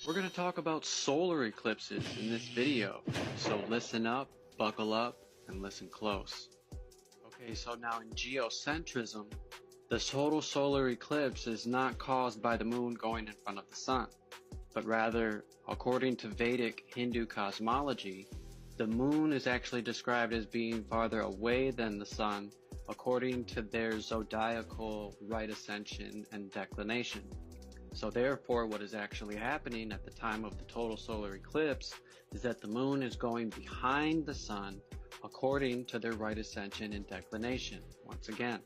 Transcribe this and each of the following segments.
We're going to talk about solar eclipses in this video, so listen up, buckle up, and listen close. Okay, so now in geocentrism, the total solar eclipse is not caused by the moon going in front of the sun, but rather, according to Vedic Hindu cosmology, the moon is actually described as being farther away than the sun according to their zodiacal right ascension and declination. So therefore, what is actually happening at the time of the total solar eclipse is that the moon is going behind the sun according to their right ascension and declination, once again.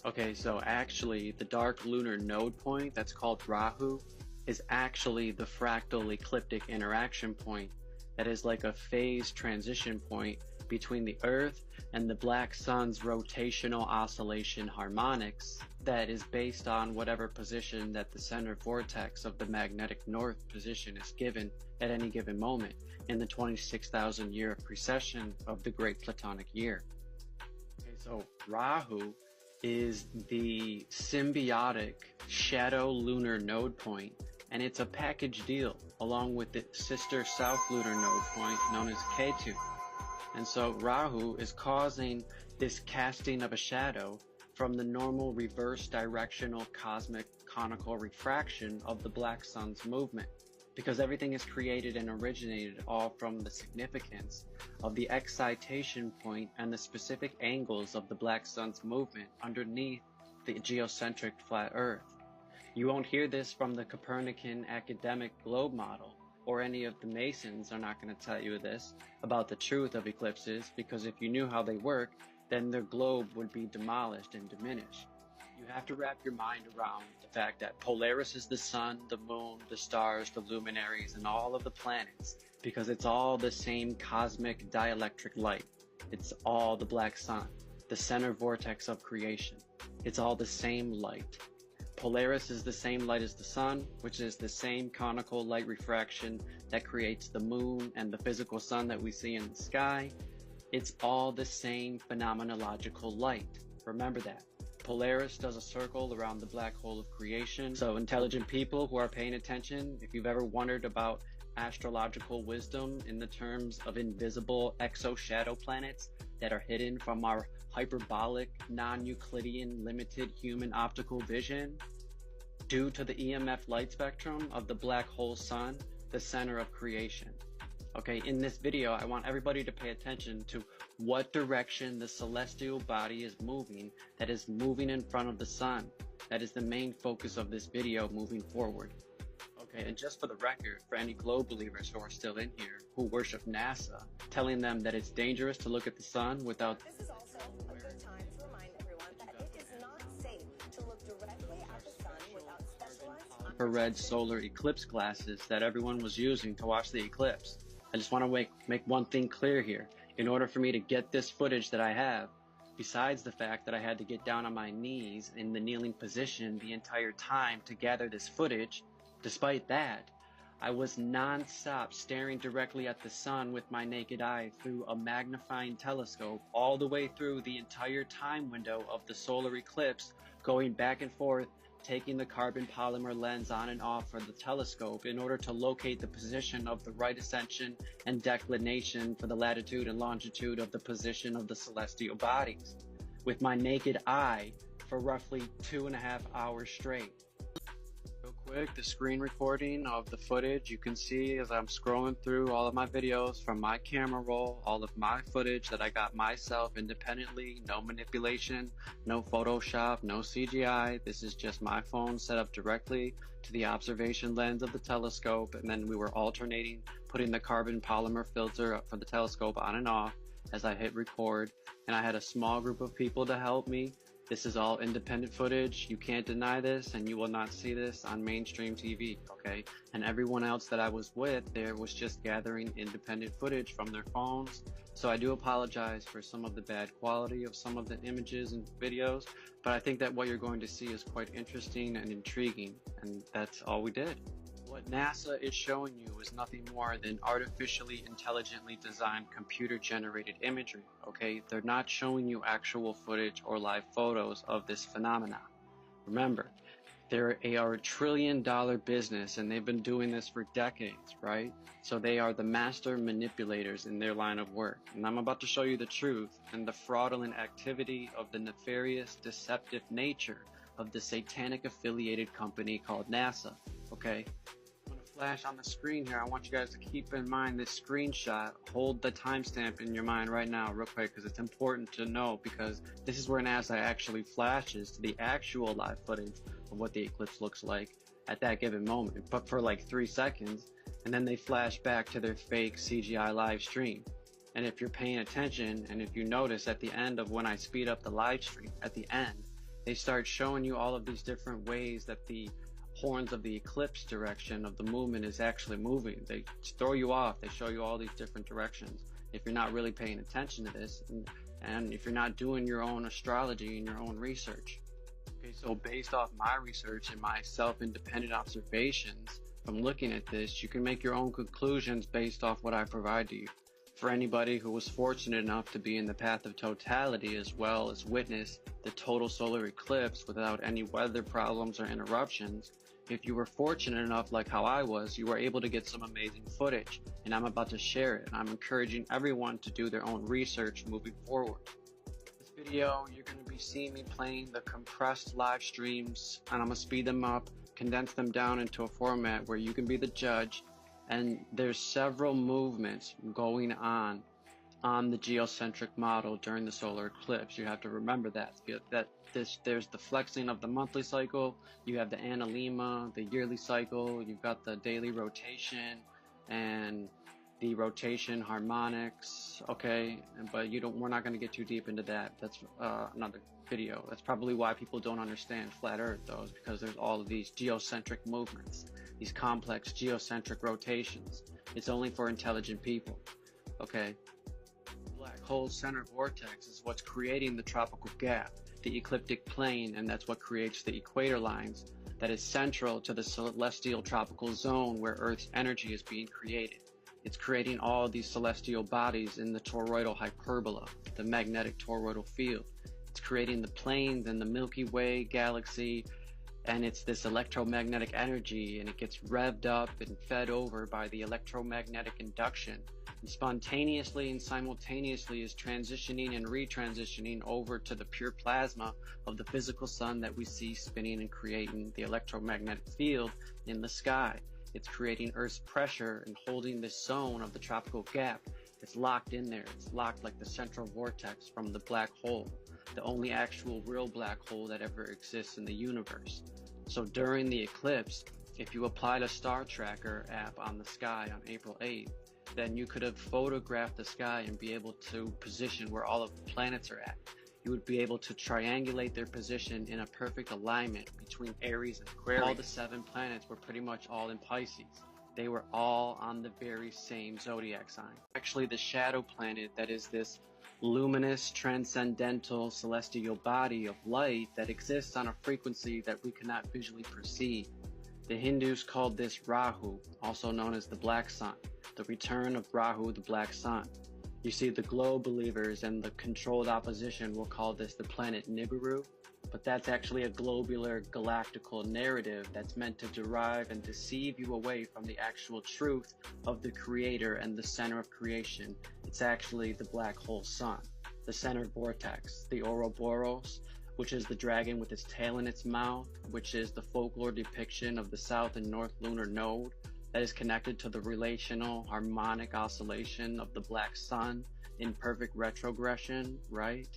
Okay, so actually the dark lunar node point that's called Rahu is actually the fractal ecliptic interaction point that is like a phase transition point between the Earth and the black sun's rotational oscillation harmonics that is based on whatever position that the center vortex of the magnetic north position is given at any given moment in the 26,000 year precession of the Great Platonic Year. Okay, so Rahu is the symbiotic shadow lunar node point, and it's a package deal along with the sister south lunar node point known as Ketu. And so Rahu is causing this casting of a shadow from the normal reverse directional cosmic conical refraction of the black sun's movement, because everything is created and originated all from the significance of the excitation point and the specific angles of the black sun's movement underneath the geocentric flat earth. You won't hear this from the Copernican academic globe model, or any of the Masons are not going to tell you this about the truth of eclipses, because if you knew how they work, then their globe would be demolished and diminished. You have to wrap your mind around the fact that Polaris is the sun, the moon, the stars, the luminaries, and all of the planets, because it's all the same cosmic dielectric light. It's all the black sun, the center vortex of creation. It's all the same light. Polaris is the same light as the sun, which is the same conical light refraction that creates the moon and the physical sun that we see in the sky. It's all the same phenomenological light. Remember that. Polaris does a circle around the black hole of creation. So intelligent people who are paying attention, if you've ever wondered about astrological wisdom in the terms of invisible exo-shadow planets that are hidden from our hyperbolic, non-Euclidean, limited human optical vision, due to the EMF light spectrum of the black hole sun, the center of creation. Okay, in this video, I want everybody to pay attention to what direction the celestial body is moving that is moving in front of the sun. That is the main focus of this video moving forward. Okay, and just for the record, for any globe believers who are still in here, who worship NASA, telling them that it's dangerous to look at the sun without... This is also a good time to remind everyone that it is not safe to look directly at the sun without specialized... infrared solar eclipse glasses that everyone was using to watch the eclipse. I just want to make one thing clear here. In order for me to get this footage that I have, besides the fact that I had to get down on my knees in the kneeling position the entire time to gather this footage, despite that, I was non-stop staring directly at the sun with my naked eye through a magnifying telescope all the way through the entire time window of the solar eclipse, going back and forth, taking the carbon polymer lens on and off for the telescope in order to locate the position of the right ascension and declination for the latitude and longitude of the position of the celestial bodies, with my naked eye for roughly 2.5 hours straight. Real quick, the screen recording of the footage you can see as I'm scrolling through all of my videos from my camera roll, all of my footage that I got myself independently, no manipulation, no Photoshop, no CGI. This is just my phone set up directly to the observation lens of the telescope, and then we were alternating putting the carbon polymer filter up for the telescope on and off as I hit record, and I had a small group of people to help me. This is all independent footage. You can't deny this, and you will not see this on mainstream TV, okay? And everyone else that I was with there was just gathering independent footage from their phones. So I do apologize for some of the bad quality of some of the images and videos, but I think that what you're going to see is quite interesting and intriguing, and that's all we did. What NASA is showing you is nothing more than artificially intelligently designed computer-generated imagery, okay? They're not showing you actual footage or live photos of this phenomena. Remember, They are a $1 trillion business, and they've been doing this for decades, right? So they are the master manipulators in their line of work. And I'm about to show you the truth and the fraudulent activity of the nefarious, deceptive nature of the satanic affiliated company called NASA, okay? I'm going to flash on the screen here. I want you guys to keep in mind this screenshot. Hold the timestamp in your mind right now real quick, because it's important to know, because this is where NASA actually flashes to the actual live footage of what the eclipse looks like at that given moment, but for like 3 seconds, and then they flash back to their fake CGI live stream. And if you're paying attention, and if you notice at the end of when I speed up the live stream, at the end, they start showing you all of these different ways that the horns of the eclipse direction of the movement is actually moving. They throw you off. They show you all these different directions. If you're not really paying attention to this, and if you're not doing your own astrology and your own research. Okay, so based off my research and my self-independent observations from looking at this, you can make your own conclusions based off what I provide to you. For anybody who was fortunate enough to be in the path of totality as well as witness the total solar eclipse without any weather problems or interruptions, if you were fortunate enough like how I was, you were able to get some amazing footage, and I'm about to share it. And I'm encouraging everyone to do their own research moving forward. This video, you're going to be seeing me playing the compressed live streams, and I'm going to speed them up, condense them down into a format where you can be the judge. And there's several movements going on the geocentric model during the solar eclipse. You have to remember that there's the flexing of the monthly cycle, you have the analemma, the yearly cycle, you've got the daily rotation and the rotation harmonics, okay? But we're not going to get too deep into that. That's another video. That's probably why people don't understand flat earth, though, is because there's all of these geocentric movements, these complex geocentric rotations. It's only for intelligent people, okay? Black hole center vortex is what's creating the tropical gap, the ecliptic plane, and that's what creates the equator lines that is central to the celestial tropical zone where Earth's energy is being created. It's creating all these celestial bodies in the toroidal hyperbola, the magnetic toroidal field. It's creating the planes and the Milky Way galaxy, and it's this electromagnetic energy, and it gets revved up and fed over by the electromagnetic induction, and spontaneously and simultaneously is transitioning and retransitioning over to the pure plasma of the physical sun that we see spinning and creating the electromagnetic field in the sky. It's creating Earth's pressure and holding this zone of the tropical gap. It's locked in there. It's locked like the central vortex from the black hole, the only actual real black hole that ever exists in the universe. So during the eclipse, if you applied a star tracker app on the sky on April 8th, then you could have photographed the sky and be able to position where all of the planets are at. You would be able to triangulate their position in a perfect alignment between Aries and Aquarius. All the 7 planets were pretty much all in Pisces. They were all on the very same zodiac sign. Actually, the shadow planet that is this luminous, transcendental, celestial body of light that exists on a frequency that we cannot visually perceive. The Hindus called this Rahu, also known as the Black Sun, the return of Rahu, the Black Sun. You see, the globe believers and the controlled opposition will call this the planet Nibiru, but that's actually a globular galactical narrative that's meant to derive and deceive you away from the actual truth of the creator and the center of creation. It's actually the black hole sun, the center vortex, the Ouroboros, which is the dragon with its tail in its mouth, which is the folklore depiction of the south and north lunar node that is connected to the relational harmonic oscillation of the black sun in perfect retrogression, right?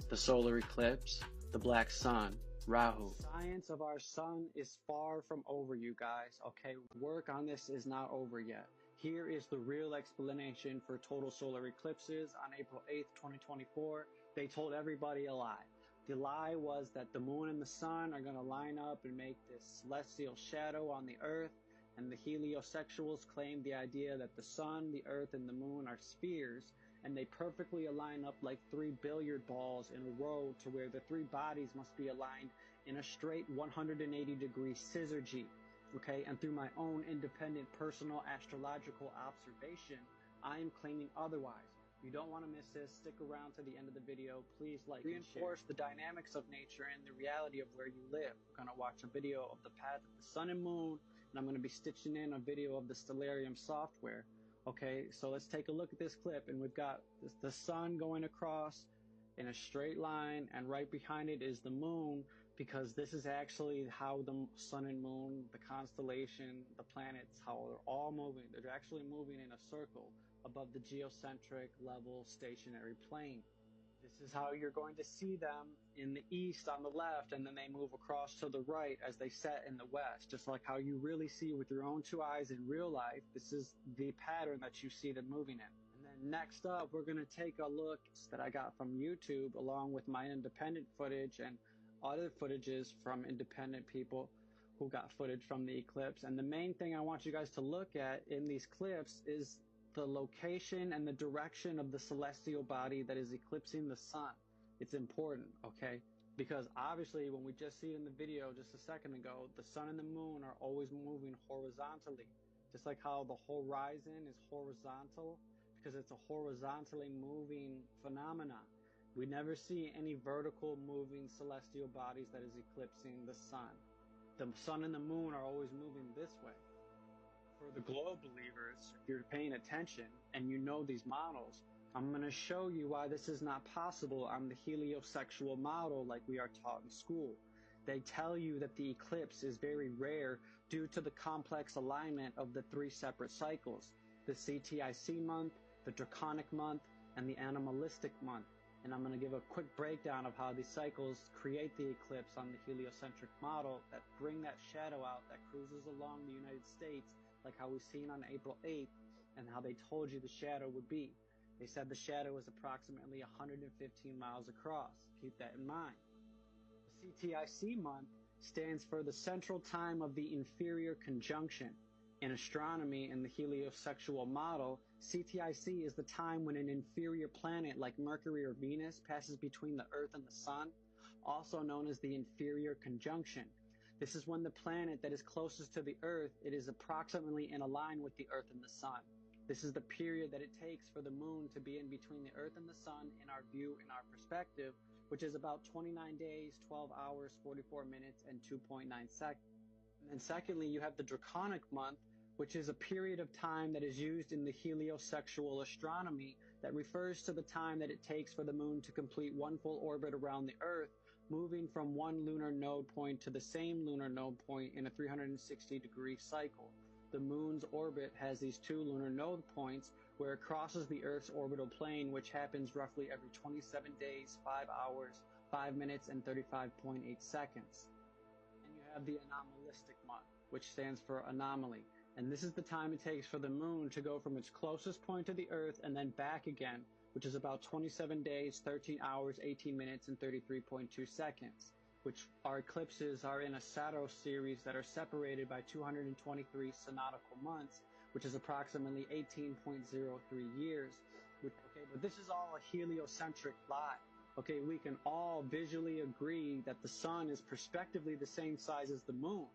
The solar eclipse, the black sun, Rahu. Science of our sun is far from over, you guys, okay? Work on this is not over yet. Here is the real explanation for total solar eclipses on April 8th, 2024. They told everybody a lie. The lie was that the moon and the sun are going to line up and make this celestial shadow on the earth, and the heliosexuals claimed the idea that the sun, the earth, and the moon are spheres, and they perfectly align up like 3 billiard balls in a row to where the 3 bodies must be aligned in a straight 180-degree scissor G, okay? And through my own independent personal astrological observation, I am claiming otherwise. You don't want to miss this. Stick around to the end of the video. Please like and share. Reinforce the dynamics of nature and the reality of where you live. We're going to watch a video of the path of the sun and moon, and I'm going to be stitching in a video of the Stellarium software. Okay, so let's take a look at this clip, and we've got the sun going across in a straight line, and right behind it is the moon, because this is actually how the sun and moon, the constellation, the planets, how they're all moving. They're actually moving in a circle above the geocentric level stationary plane. This is how you're going to see them in the east on the left, and then they move across to the right as they set in the west, just like how you really see with your own two eyes in real life. This is the pattern that you see them moving in. And then next up, we're going to take a look that I got from YouTube, along with my independent footage and other footages from independent people who got footage from the eclipse. And the main thing I want you guys to look at in these clips is the location and the direction of the celestial body that is eclipsing the sun. It's important, okay? Because obviously when we just see it in the video just a second ago, the sun and the moon are always moving horizontally. Just like how the horizon is horizontal, because it's a horizontally moving phenomena. We never see any vertical moving celestial bodies that is eclipsing the sun. The sun and the moon are always moving this way. For the globe believers, if you're paying attention and you know these models, I'm going to show you why this is not possible on the heliosexual model like we are taught in school. They tell you that the eclipse is very rare due to the complex alignment of the three separate cycles: the CTIC month, the Draconic month, and the Animalistic month. And I'm going to give a quick breakdown of how these cycles create the eclipse on the heliocentric model that bring that shadow out that cruises along the United States, like how we've seen on April 8th, and how they told you the shadow would be. They said the shadow is approximately 115 miles across. Keep that in mind. The CTIC month stands for the central time of the inferior conjunction. In astronomy, in the heliosexual model, CTIC is the time when an inferior planet like Mercury or Venus passes between the Earth and the Sun, also known as the inferior conjunction. This is when the planet that is closest to the Earth, it is approximately in a line with the Earth and the Sun. This is the period that it takes for the moon to be in between the Earth and the Sun in our view, in our perspective, which is about 29 days, 12 hours, 44 minutes, and 2.9 seconds. And then secondly, you have the Draconic month, which is a period of time that is used in the heliosexual astronomy that refers to the time that it takes for the moon to complete one full orbit around the Earth, moving from one lunar node point to the same lunar node point in a 360-degree cycle. The moon's orbit has these two lunar node points where it crosses the Earth's orbital plane, which happens roughly every 27 days, 5 hours, 5 minutes, and 35.8 seconds. And you have the anomalistic month, which stands for anomaly. And this is the time it takes for the moon to go from its closest point to the Earth and then back again, which is about 27 days, 13 hours, 18 minutes, and 33.2 seconds, which our eclipses are in a Sato series that are separated by 223 synodical months, which is approximately 18.03 years. But this is all a heliocentric lie. Okay, we can all visually agree that the sun is perspectively the same size as the moon.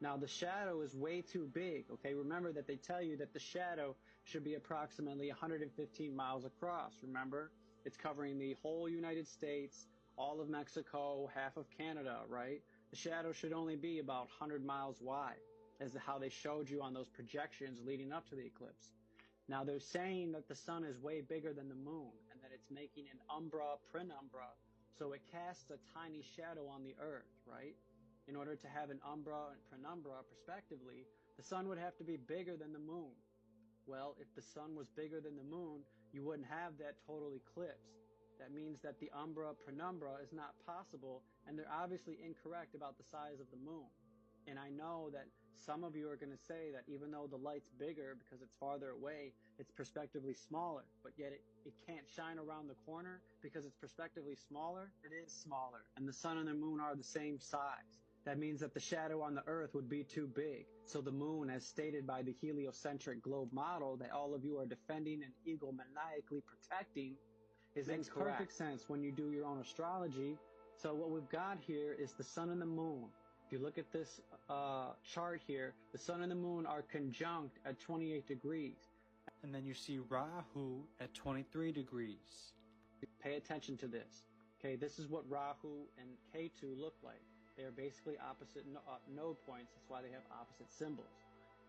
Now, the shadow is way too big, okay? Remember that they tell you that the shadow should be approximately 115 miles across, remember? It's covering the whole United States, all of Mexico, half of Canada, right? The shadow should only be about 100 miles wide, as to how they showed you on those projections leading up to the eclipse. Now, they're saying that the sun is way bigger than the moon, and that it's making an umbra penumbra, so it casts a tiny shadow on the Earth, right? In order to have an umbra and penumbra, respectively, the sun would have to be bigger than the moon. Well, if the sun was bigger than the moon, you wouldn't have that total eclipse. That means that the umbra penumbra is not possible, and they're obviously incorrect about the size of the moon. And I know that some of you are going to say that even though the light's bigger because it's farther away, it's prospectively smaller, but yet it can't shine around the corner because it's prospectively smaller. It is smaller, and the sun and the moon are the same size. That means that the shadow on the Earth would be too big. So the moon, as stated by the heliocentric globe model that all of you are defending and egomaniacally protecting, is incorrect. Makes perfect sense when you do your own astrology. So what we've got here is the sun and the moon. If you look at this chart here, the sun and the moon are conjunct at 28 degrees. And then you see Rahu at 23 degrees. Pay attention to this. Okay, this is what Rahu and Ketu look like. They are basically opposite node points. That's why they have opposite symbols.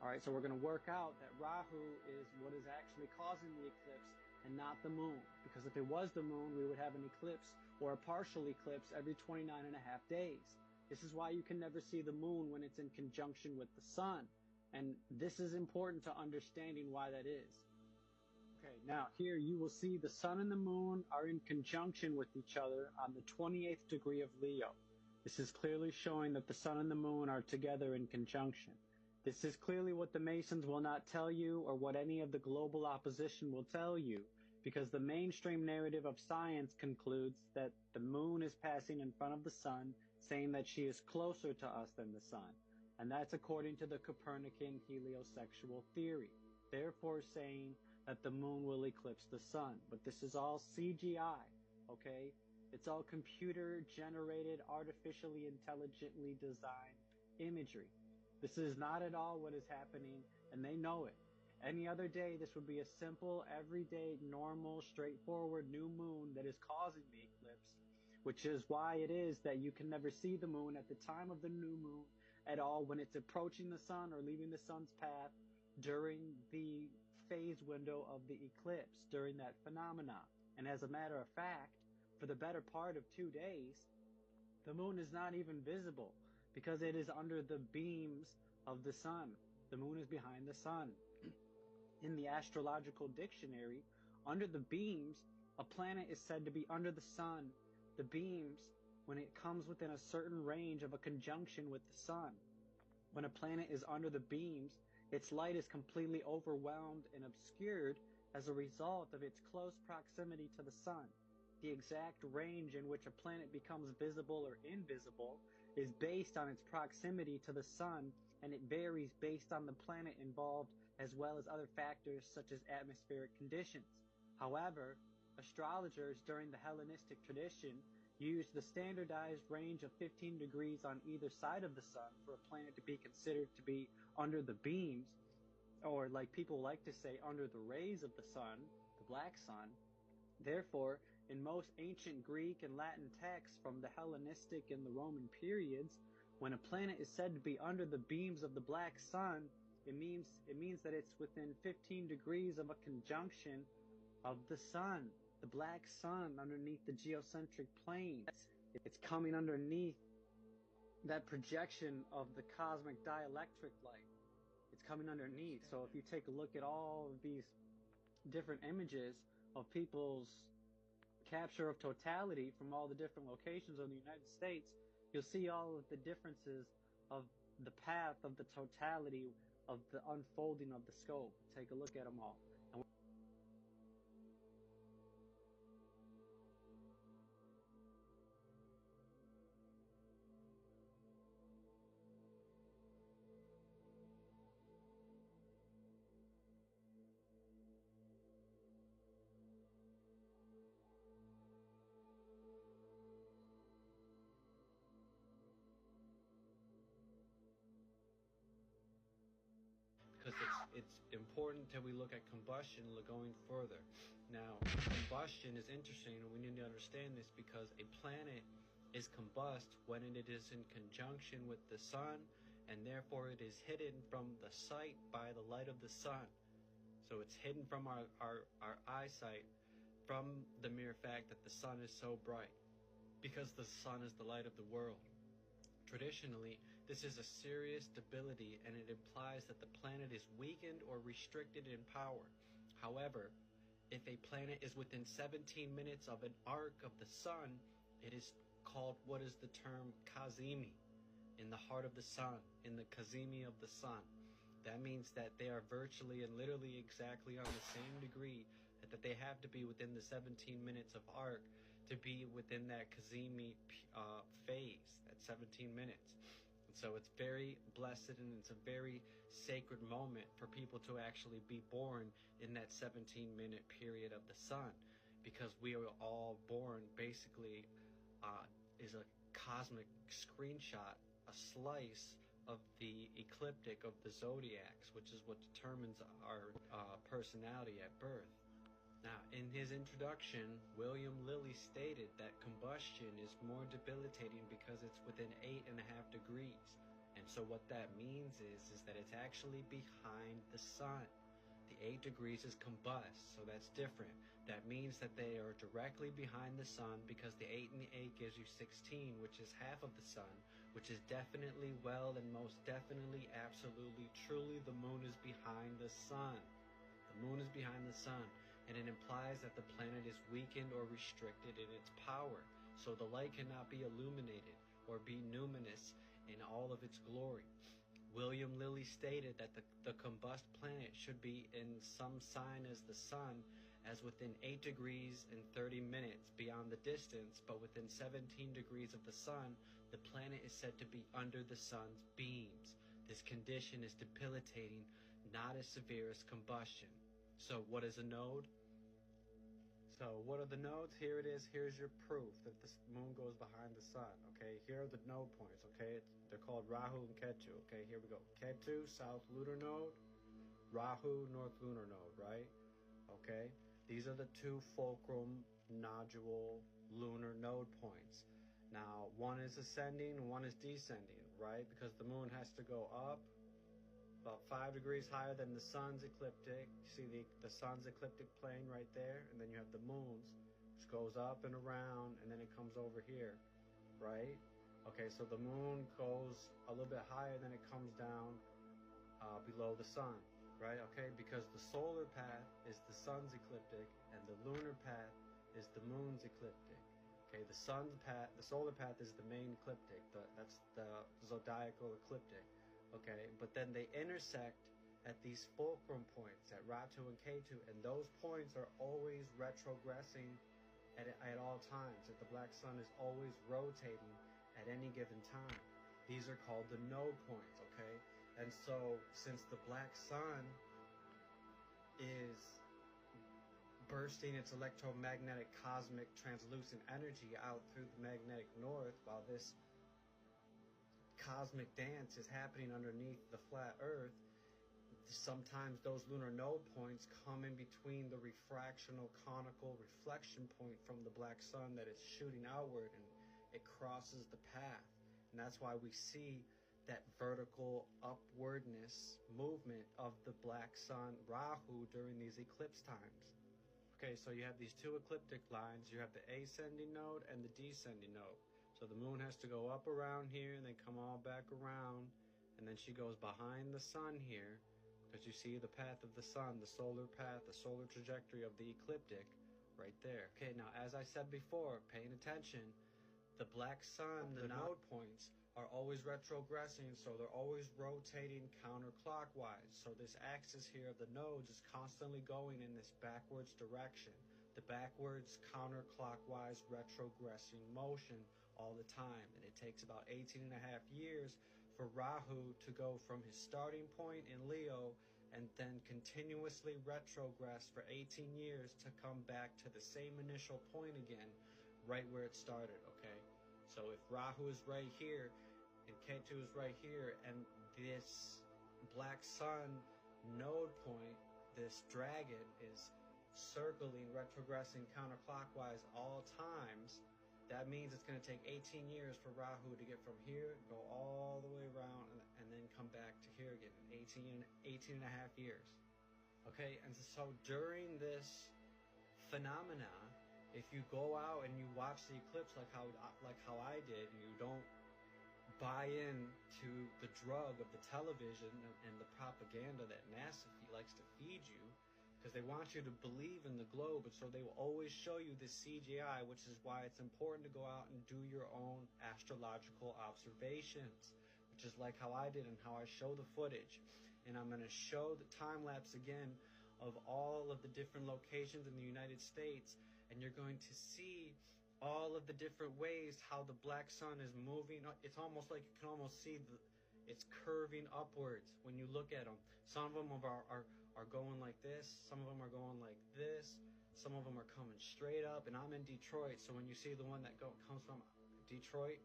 All right, so we're going to work out that Rahu is what is actually causing the eclipse and not the moon. Because if it was the moon, we would have an eclipse or a partial eclipse every 29 and a half days. This is why you can never see the moon when it's in conjunction with the sun. And this is important to understanding why that is. Okay, now here you will see the sun and the moon are in conjunction with each other on the 28th degree of Leo. This is clearly showing that the sun and the moon are together in conjunction. This is clearly what the Masons will not tell you or what any of the global opposition will tell you, because the mainstream narrative of science concludes that the moon is passing in front of the sun, saying that she is closer to us than the sun. And that's according to the Copernican heliosexual theory, therefore saying that the moon will eclipse the sun. But this is all CGI, okay? It's all computer-generated, artificially intelligently designed imagery. This is not at all what is happening, and they know it. Any other day, this would be a simple, everyday, normal, straightforward new moon that is causing the eclipse, which is why it is that you can never see the moon at the time of the new moon at all when it's approaching the sun or leaving the sun's path during the phase window of the eclipse, during that phenomenon. And as a matter of fact, for the better part of 2 days, the moon is not even visible because it is under the beams of the sun. The moon is behind the sun. In the astrological dictionary, under the beams, a planet is said to be under the sun. The beams, when it comes within a certain range of a conjunction with the sun. When a planet is under the beams, its light is completely overwhelmed and obscured as a result of its close proximity to the sun. The exact range in which a planet becomes visible or invisible is based on its proximity to the sun, and it varies based on the planet involved as well as other factors such as atmospheric conditions. However, astrologers during the Hellenistic tradition used the standardized range of 15 degrees on either side of the sun for a planet to be considered to be under the beams, or like people like to say, under the rays of the sun, the black sun. Therefore, in most ancient Greek and Latin texts from the Hellenistic and the Roman periods, when a planet is said to be under the beams of the black sun, it means that it's within 15 degrees of a conjunction of the sun, the black sun underneath the geocentric plane. It's coming underneath that projection of the cosmic dielectric light. It's coming underneath. So if you take a look at all of these different images of people's capture of totality from all the different locations of the United States, you'll see all of the differences of the path of the totality of the unfolding of the scope. Take a look at them all. Because it's important that we look at combustion going further. Now, combustion is interesting, and we need to understand this because a planet is combust when it is in conjunction with the sun, and therefore it is hidden from the sight by the light of the sun. So it's hidden from our eyesight from the mere fact that the sun is so bright, because the sun is the light of the world. Traditionally, this is a serious debility, and it implies that the planet is weakened or restricted in power. However, if a planet is within 17 minutes of an arc of the sun, it is called what is the term cazimi, in the heart of the sun, in the cazimi of the sun. That means that they are virtually and literally exactly on the same degree, that they have to be within the 17 minutes of arc to be within that cazimi phase, at 17 minutes. And so it's very blessed, and it's a very sacred moment for people to actually be born in that 17-minute period of the sun, because we are all born basically is a cosmic screenshot, a slice of the ecliptic of the zodiacs, which is what determines our personality at birth. Now, in his introduction, William Lilly stated that combustion is more debilitating because it's within 8.5 degrees. And so what that means is that it's actually behind the sun. The 8 degrees is combust, so that's different. That means that they are directly behind the sun because the 8 and the 8 gives you 16, which is half of the sun, which is definitely, well, and most definitely, absolutely, truly, the moon is behind the sun. The moon is behind the sun, and it implies that the planet is weakened or restricted in its power, so the light cannot be illuminated or be numinous in all of its glory. William Lilly stated that the combust planet should be in some sign as the sun, as within 8 degrees and 30 minutes beyond the distance, but within 17 degrees of the sun, the planet is said to be under the sun's beams. This condition is debilitating, not as severe as combustion. So what is a node? So what are the nodes? Here it is. Here's your proof that the moon goes behind the sun. Okay, here are the node points. Okay, they're called Rahu and Ketu. Okay, here we go. Ketu, south lunar node. Rahu, north lunar node, right? Okay, these are the two fulcrum nodule lunar node points. Now, one is ascending and one is descending, right? Because the moon has to go up about 5 degrees higher than the sun's ecliptic. You see the sun's ecliptic plane right there, and then you have the moon's, which goes up and around, and then it comes over here, right? Okay, so the moon goes a little bit higher, then it comes down below the sun, right? Okay, because the solar path is the sun's ecliptic, and the lunar path is the moon's ecliptic. Okay, the sun's path, the solar path is the main ecliptic. That's the zodiacal ecliptic. Okay, but then they intersect at these fulcrum points, at Ratu and Ketu, and those points are always retrogressing at all times. That the black sun is always rotating at any given time. These are called the node points, okay? And so, since the black sun is bursting its electromagnetic cosmic translucent energy out through the magnetic north, while this cosmic dance is happening underneath the flat earth, sometimes those lunar node points come in between the refractional conical reflection point from the black sun that is shooting outward, and it crosses the path. And that's why we see that vertical upwardness movement of the black sun Rahu during these eclipse times. Okay, so you have these two ecliptic lines. You have the ascending node and the descending node. So the moon has to go up around here and then come all back around, and then she goes behind the sun here, because you see the path of the sun, the solar path, the solar trajectory of the ecliptic right there. Okay, now as I said before, paying attention, the black sun, the node points, are always retrogressing, so they're always rotating counterclockwise. So this axis here of the nodes is constantly going in this backwards direction, the backwards counterclockwise retrogressing motion all the time. And it takes about 18.5 years for Rahu to go from his starting point in Leo and then continuously retrogress for 18 years to come back to the same initial point again, right where it started, okay? So if Rahu is right here and Ketu is right here, and this black sun node point, this dragon, is circling, retrogressing counterclockwise all times, that means it's going to take 18 years for Rahu to get from here, go all the way around, and then come back to here again, 18 and a half years. Okay, and so during this phenomena, if you go out and you watch the eclipse like how I did, and you don't buy in to the drug of the television and the propaganda that NASA likes to feed you, because they want you to believe in the globe, and so they will always show you this CGI, which is why it's important to go out and do your own astrological observations, which is like how I did and how I show the footage. And I'm going to show the time lapse again of all of the different locations in the United States, and you're going to see all of the different ways how the black sun is moving. It's almost like you can almost see it's curving upwards when you look at them. Some of them are going like this, some of them are going like this, some of them are coming straight up, and I'm in Detroit, so when you see the one that comes from Detroit,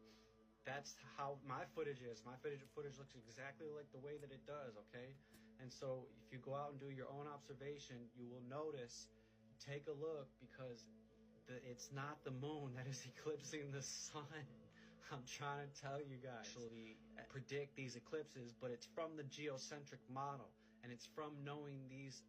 that's how my footage is. My footage looks exactly like the way that it does, okay? And so if you go out and do your own observation, you will notice, take a look, because it's not the moon that is eclipsing the sun. I'm trying to tell you guys. Actually predict these eclipses, but it's from the geocentric model, and it's from knowing these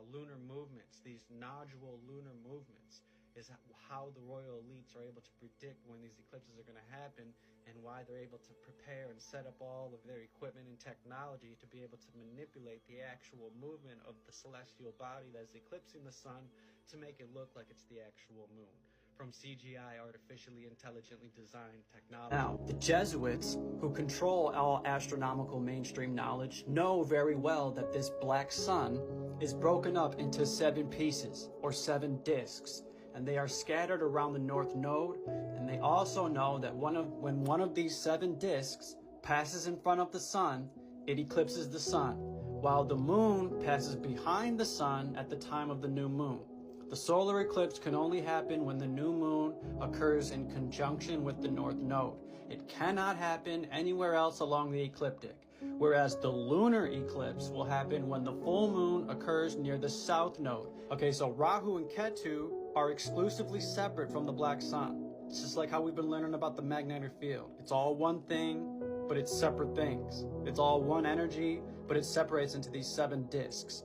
lunar movements, these nodule lunar movements, is how the royal elites are able to predict when these eclipses are going to happen, and why they're able to prepare and set up all of their equipment and technology to be able to manipulate the actual movement of the celestial body that's eclipsing the sun to make it look like it's the actual moon. From CGI, artificially intelligently designed technology. Now, the Jesuits, who control all astronomical mainstream knowledge, know very well that this black sun is broken up into 7 pieces, or 7 disks, and they are scattered around the North Node, and they also know that when one of these 7 disks passes in front of the sun, it eclipses the sun, while the moon passes behind the sun at the time of the new moon. The solar eclipse can only happen when the new moon occurs in conjunction with the North Node. It cannot happen anywhere else along the ecliptic, whereas the lunar eclipse will happen when the full moon occurs near the South Node. Okay, so Rahu and Ketu are exclusively separate from the black sun. It's just like how we've been learning about the magnetic field. It's all one thing, but it's separate things. It's all one energy, but it separates into these 7 disks.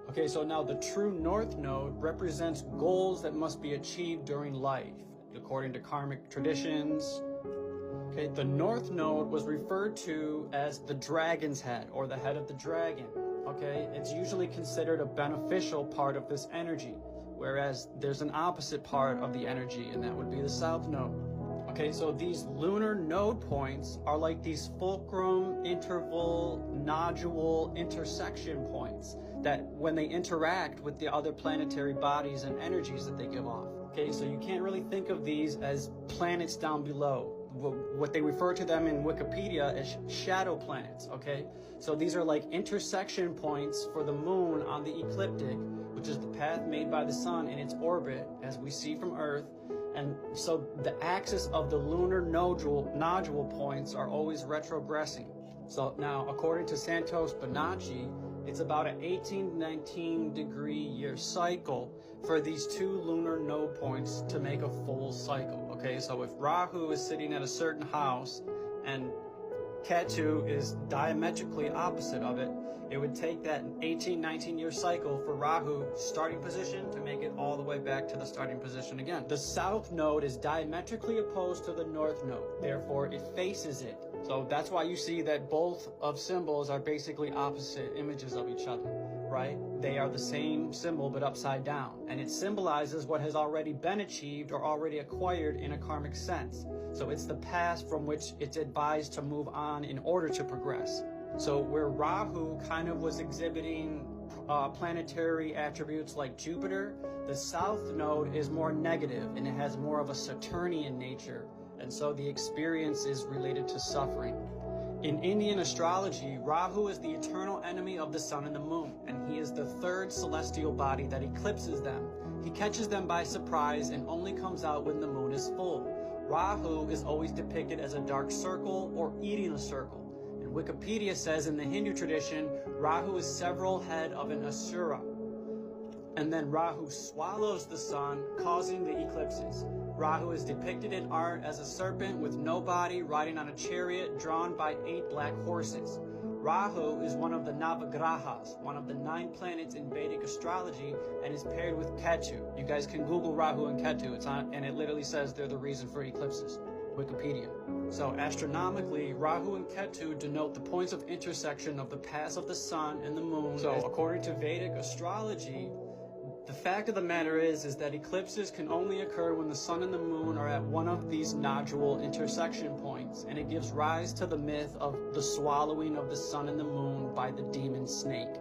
Okay, so now the true North Node represents goals that must be achieved during life, according to karmic traditions. Okay, the North Node was referred to as the dragon's head, or the head of the dragon. Okay, it's usually considered a beneficial part of this energy, whereas there's an opposite part of the energy, and that would be the South Node. Okay, so these lunar node points are like these fulcrum, interval, nodule, intersection points that when they interact with the other planetary bodies and energies that they give off. Okay, so you can't really think of these as planets down below. What they refer to them in Wikipedia as shadow planets, okay? So these are like intersection points for the moon on the ecliptic, which is the path made by the sun in its orbit, as we see from Earth. And so the axis of the lunar nodule points are always retrogressing. So now, according to Santos Bonacci, it's about an 18 to 19 degree year cycle for these 2 lunar node points to make a full cycle. Okay, so if Rahu is sitting at a certain house and Ketu is diametrically opposite of it, it would take that 18-19 year cycle for Rahu starting position to make it all the way back to the starting position again. The South Node is diametrically opposed to the North Node, therefore it faces it. So that's why you see that both of symbols are basically opposite images of each other, right? They are the same symbol but upside down, and it symbolizes what has already been achieved or already acquired in a karmic sense. So it's the past from which it's advised to move on in order to progress. So where Rahu kind of was exhibiting planetary attributes like Jupiter, the South Node is more negative and it has more of a Saturnian nature, and so the experience is related to suffering. In Indian astrology, Rahu is the eternal enemy of the sun and the moon, and he is the 3rd celestial body that eclipses them. He catches them by surprise and only comes out when the moon is full. Rahu is always depicted as a dark circle or eating a circle. And Wikipedia says in the Hindu tradition, Rahu is several head of an asura. And then Rahu swallows the sun, causing the eclipses. Rahu is depicted in art as a serpent with no body riding on a chariot drawn by 8 black horses. Rahu is one of the Navagrahas, one of the 9 planets in Vedic astrology, and is paired with Ketu. You guys can Google Rahu and Ketu, and it literally says they're the reason for eclipses. Wikipedia. So astronomically, Rahu and Ketu denote the points of intersection of the paths of the sun and the moon. So according to Vedic astrology, the fact of the matter is that eclipses can only occur when the sun and the moon are at one of these nodule intersection points, and it gives rise to the myth of the swallowing of the sun and the moon by the demon snake.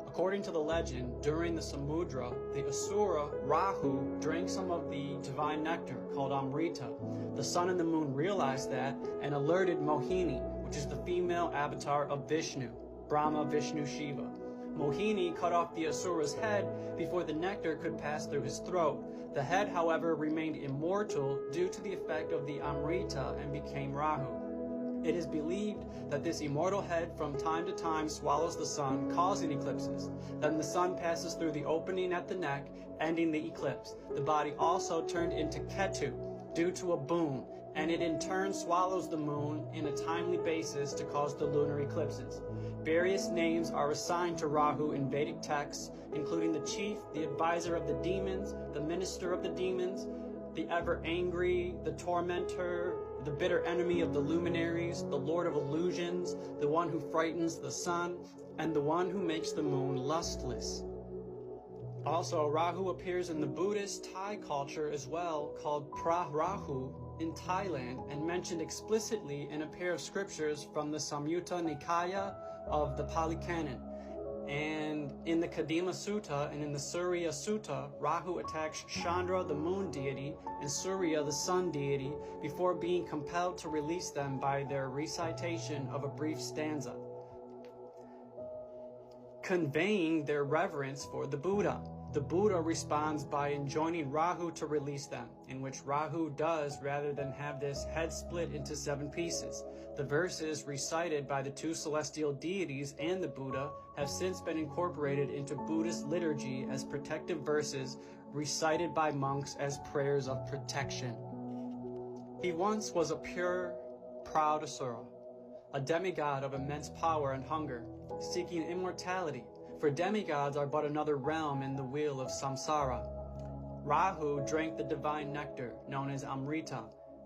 According to the legend, during the Samudra, the Asura, Rahu, drank some of the divine nectar called Amrita. The sun and the moon realized that and alerted Mohini, which is the female avatar of Vishnu, Brahma, Vishnu, Shiva. Mohini cut off the Asura's head before the nectar could pass through his throat. The head, however, remained immortal due to the effect of the Amrita and became Rahu. It is believed that this immortal head from time to time swallows the sun, causing eclipses. Then the sun passes through the opening at the neck, ending the eclipse. The body also turned into Ketu due to a boon, and it in turn swallows the moon in a timely basis to cause the lunar eclipses. Various names are assigned to Rahu in Vedic texts, including the chief, the advisor of the demons, the minister of the demons, the ever angry, the tormentor, the bitter enemy of the luminaries, the lord of illusions, the one who frightens the sun, and the one who makes the moon lustless. Also, Rahu appears in the Buddhist Thai culture as well, called Pra-Rahu in Thailand, and mentioned explicitly in a pair of scriptures from the Samyutta Nikaya of the Pali Canon. And in the Kadima Sutta and in the Surya Sutta, Rahu attacks Chandra, the moon deity, and Surya, the sun deity, before being compelled to release them by their recitation of a brief stanza, conveying their reverence for the Buddha. The Buddha responds by enjoining Rahu to release them, in which Rahu does rather than have this head split into 7 pieces. The verses recited by the 2 celestial deities and the Buddha have since been incorporated into Buddhist liturgy as protective verses recited by monks as prayers of protection. He once was a pure, proud Asura, a demigod of immense power and hunger, seeking immortality, for demigods are but another realm in the wheel of samsara. Rahu drank the divine nectar, known as Amrita.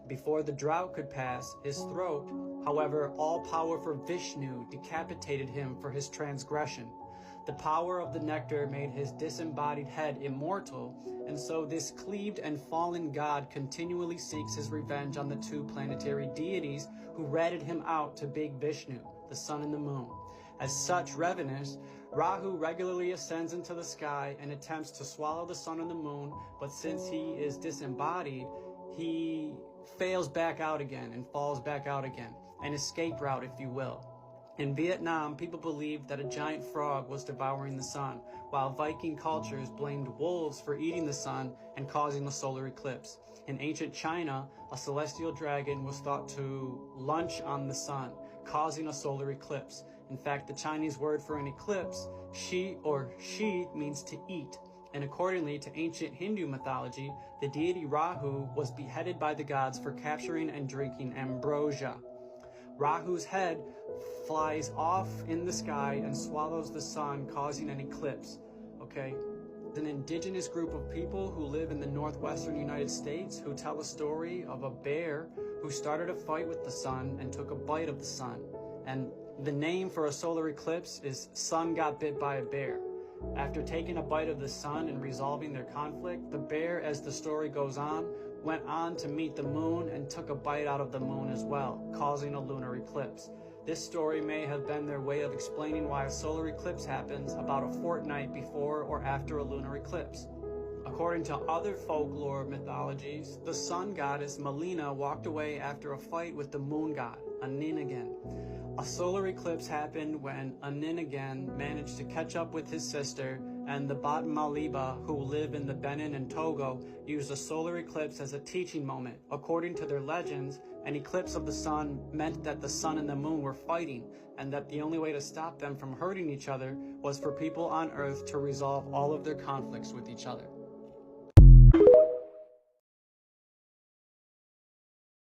Before the drought could pass his throat, however, all-powerful Vishnu decapitated him for his transgression. The power of the nectar made his disembodied head immortal, and so this cleaved and fallen god continually seeks his revenge on the 2 planetary deities who ratted him out to big Vishnu, the sun and the moon. As such ravenous, Rahu regularly ascends into the sky and attempts to swallow the sun and the moon, but since he is disembodied, he fails back out again and falls back out again, an escape route, if you will. In Vietnam, people believed that a giant frog was devouring the sun, while Viking cultures blamed wolves for eating the sun and causing the solar eclipse. In ancient China, a celestial dragon was thought to lunch on the sun, causing a solar eclipse. In fact, the Chinese word for an eclipse, shi means to eat, and accordingly to ancient Hindu mythology, the deity Rahu was beheaded by the gods for capturing and drinking ambrosia. Rahu's head flies off in the sky and swallows the sun, causing an eclipse. Okay, an indigenous group of people who live in the northwestern United States who tell a story of a bear who started a fight with the sun and took a bite of the sun. And the name for a solar eclipse is sun got bit by a bear. After taking a bite of the sun and resolving their conflict, the bear, as the story goes on, went on to meet the moon and took a bite out of the moon as well, causing a lunar eclipse. This story may have been their way of explaining why a solar eclipse happens about a fortnight before or after a lunar eclipse. According to other folklore mythologies, the sun goddess Malina walked away after a fight with the moon god, Aninagan. A solar eclipse happened when Aninagan managed to catch up with his sister, and the Batmaliba, who live in the Benin and Togo, used a solar eclipse as a teaching moment. According to their legends, an eclipse of the sun meant that the sun and the moon were fighting, and that the only way to stop them from hurting each other was for people on Earth to resolve all of their conflicts with each other.